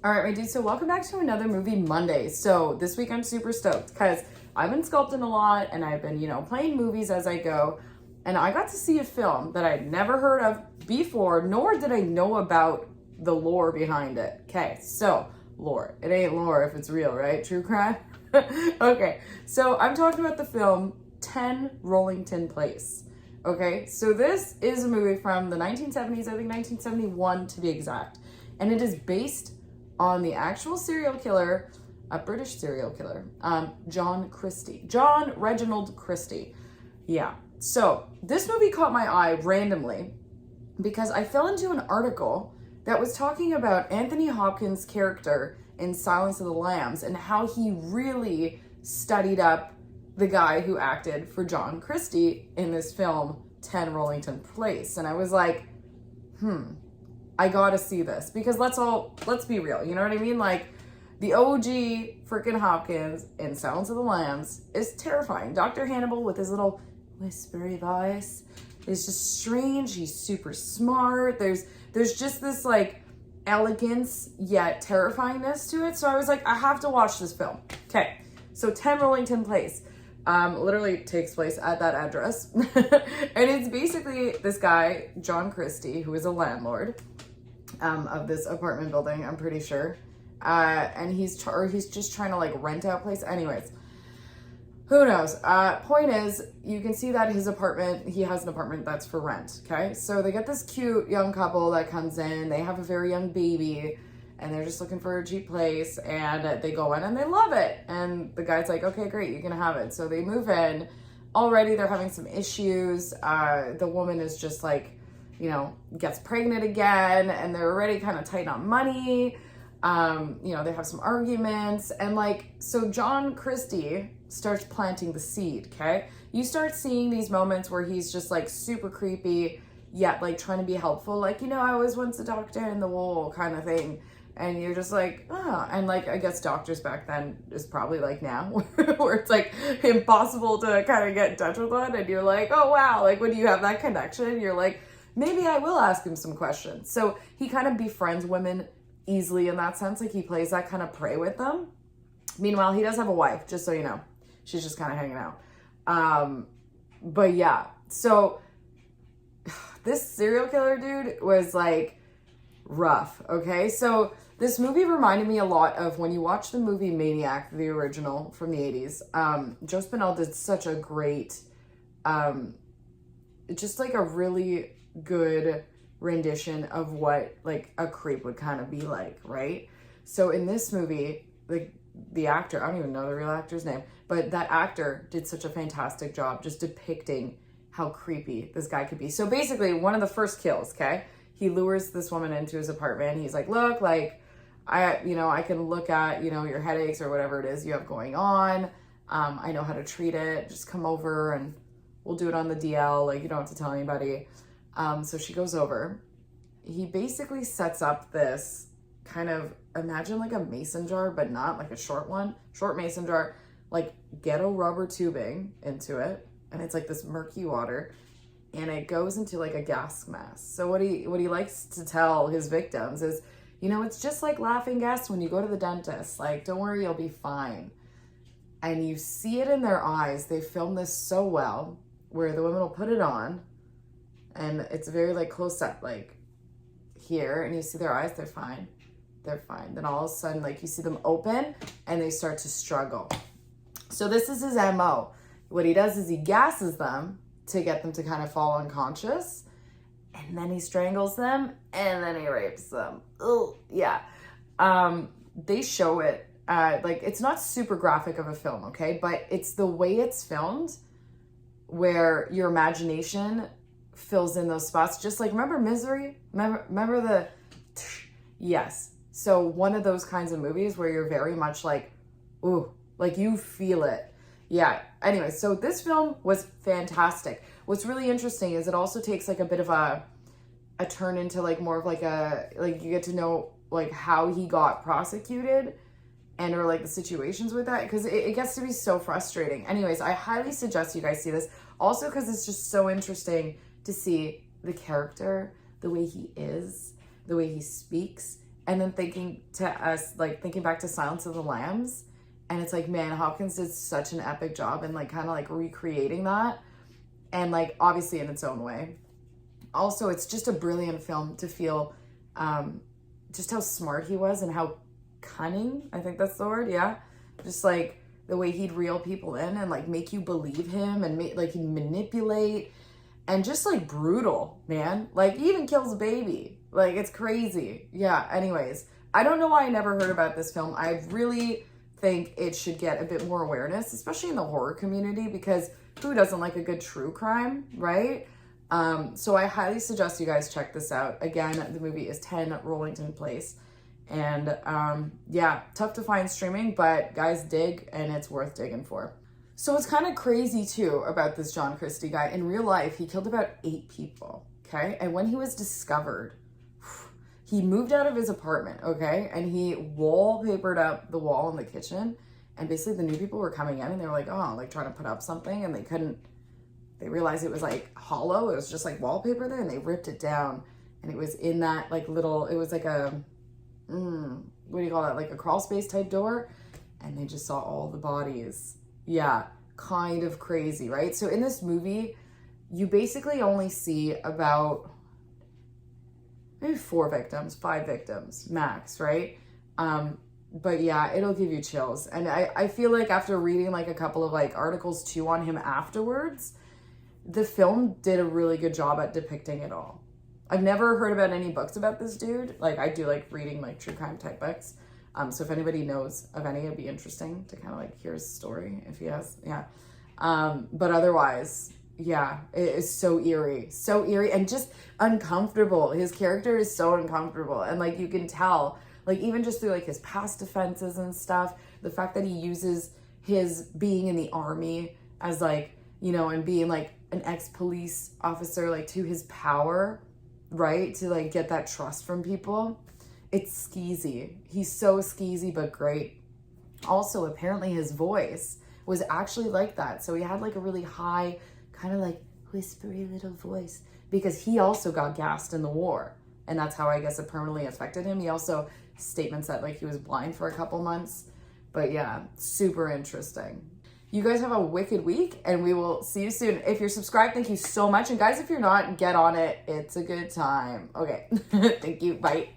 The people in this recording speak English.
All right, my dude, so welcome back to another Movie Monday. So this week I'm super stoked because I've been sculpting a lot and I've been, playing movies as I go. And I got to see a film that I'd never heard of before, nor did I know about the lore behind it. Okay, so lore. It ain't lore if it's real, right? True crime? Okay, so I'm talking about the film 10 Rollington Place. Okay, so this is a movie from the 1970s, I think 1971 to be exact. And it is based on the actual serial killer, a British serial killer, John Reginald Christie. Yeah. So this movie caught my eye randomly because I fell into an article that was talking about Anthony Hopkins' character in Silence of the Lambs and how he really studied up the guy who acted for John Christie in this film, 10 Rollington Place. And I was like, I gotta see this because let's be real. You know what I mean? Like the OG freaking Hopkins in Silence of the Lambs is terrifying. Dr. Hannibal with his little whispery voice is just strange. He's super smart. There's just this like elegance yet terrifyingness to it. So I was like, I have to watch this film. Okay. So 10 Rollington Place literally takes place at that address. And it's basically this guy, John Christie, who is a landlord of this apartment building, I'm pretty sure. And he's just trying to like rent out place. Anyways, who knows? Point is, you can see that his apartment, he has an apartment that's for rent. Okay. So they get this cute young couple that comes in, they have a very young baby and they're just looking for a cheap place and they go in and they love it. And the guy's like, okay, great. You can have it. So they move in. Already they're having some issues. The woman is just like, gets pregnant again and they're already kind of tight on money. They have some arguments and so John Christie starts planting the seed. Okay. You start seeing these moments where he's just like super creepy, yet like trying to be helpful. Like, I was once a doctor in the wool kind of thing. And you're just like, and like, I guess doctors back then is probably like now where it's like impossible to kind of get in touch with one. And you're like, oh wow. Like when you have that connection, you're like, maybe I will ask him some questions. So he kind of befriends women easily in that sense. Like he plays that kind of prey with them. Meanwhile, he does have a wife, just so you know. She's just kind of hanging out. But yeah, so this serial killer dude was like rough. Okay. So this movie reminded me a lot of when you watch the movie Maniac, the original from the 80s. Joe Spinell did such a great, just like a really good rendition of what like a creep would kind of be like, right? So in this movie, like the actor, I don't even know the real actor's name, but that actor did such a fantastic job just depicting how creepy this guy could be. So basically one of the first kills, okay? He lures this woman into his apartment. He's like, look, like I can look at, your headaches or whatever it is you have going on. I know how to treat it. Just come over and we'll do it on the DL. Like you don't have to tell anybody. So she goes over. He basically sets up this kind of, imagine like a mason jar, but not like a short mason jar, like ghetto rubber tubing into it. And it's like this murky water and it goes into like a gas mask. So what he likes to tell his victims is, it's just like laughing gas when you go to the dentist. Like, don't worry, you'll be fine. And you see it in their eyes. They film this so well where the women will put it on and it's very like close up, like here, and you see their eyes, they're fine. Then all of a sudden, like you see them open and they start to struggle. So this is his MO. What he does is he gasses them to get them to kind of fall unconscious. And then he strangles them and then he rapes them. Oh, yeah. They show it, it's not super graphic of a film, okay? But it's the way it's filmed where your imagination fills in those spots. Just like, remember Misery? Remember the, yes. So one of those kinds of movies where you're very much like, ooh, like you feel it. Yeah. Anyway, so this film was fantastic. What's really interesting is it also takes like a bit of a turn into like more of like you get to know like how he got prosecuted and or like the situations with that, because it gets to be so frustrating. Anyways, I highly suggest you guys see this also because it's just so interesting to see the character, the way he is, the way he speaks, and then thinking back to Silence of the Lambs, and it's like, man, Hopkins did such an epic job in like kind of like recreating that, and like obviously in its own way. Also, it's just a brilliant film to feel just how smart he was and how cunning, I think that's the word, yeah. Just like the way he'd reel people in and like make you believe him, and like he'd manipulate, and just like brutal, man. Like he even kills a baby. Like it's crazy. Yeah, anyways, I don't know why I never heard about this film. I really think it should get a bit more awareness, especially in the horror community, because who doesn't like a good true crime, right? So I highly suggest you guys check this out. Again, the movie is 10 Rollington Place. And yeah, tough to find streaming, but guys, dig, and it's worth digging for. So it's kind of crazy too about this John Christie guy. In real life, he killed about 8 people, okay? And when he was discovered, he moved out of his apartment, okay? And he wallpapered up the wall in the kitchen. And basically the new people were coming in and they were like, oh, like trying to put up something, and they realized it was like hollow. It was just like wallpaper there, and they ripped it down. And it was in that like little, it was like a, what do you call that? Like a crawl space type door. And they just saw all the bodies. Yeah, kind of crazy, right? So in this movie, you basically only see about maybe 5 victims max, right? But yeah, it'll give you chills. And I feel like after reading like a couple of like articles too on him afterwards, the film did a really good job at depicting it all. I've never heard about any books about this dude. Like I do like reading like true crime type books. So if anybody knows of any, it'd be interesting to kind of like hear his story if he has, yeah. But otherwise, yeah, it is so eerie and just uncomfortable. His character is so uncomfortable, and like you can tell, like even just through like his past offenses and stuff, the fact that he uses his being in the army as like, you know, and being like an ex-police officer, like to his power, right? To like get that trust from people. It's skeezy. He's so skeezy, but great. Also, apparently his voice was actually like that. So he had like a really high, kind of like whispery little voice, because he also got gassed in the war. And that's how I guess it permanently affected him. He also statements that like he was blind for a couple months. But yeah, super interesting. You guys have a wicked week, and we will see you soon. If you're subscribed, thank you so much. And guys, if you're not, get on it. It's a good time. Okay. Thank you. Bye.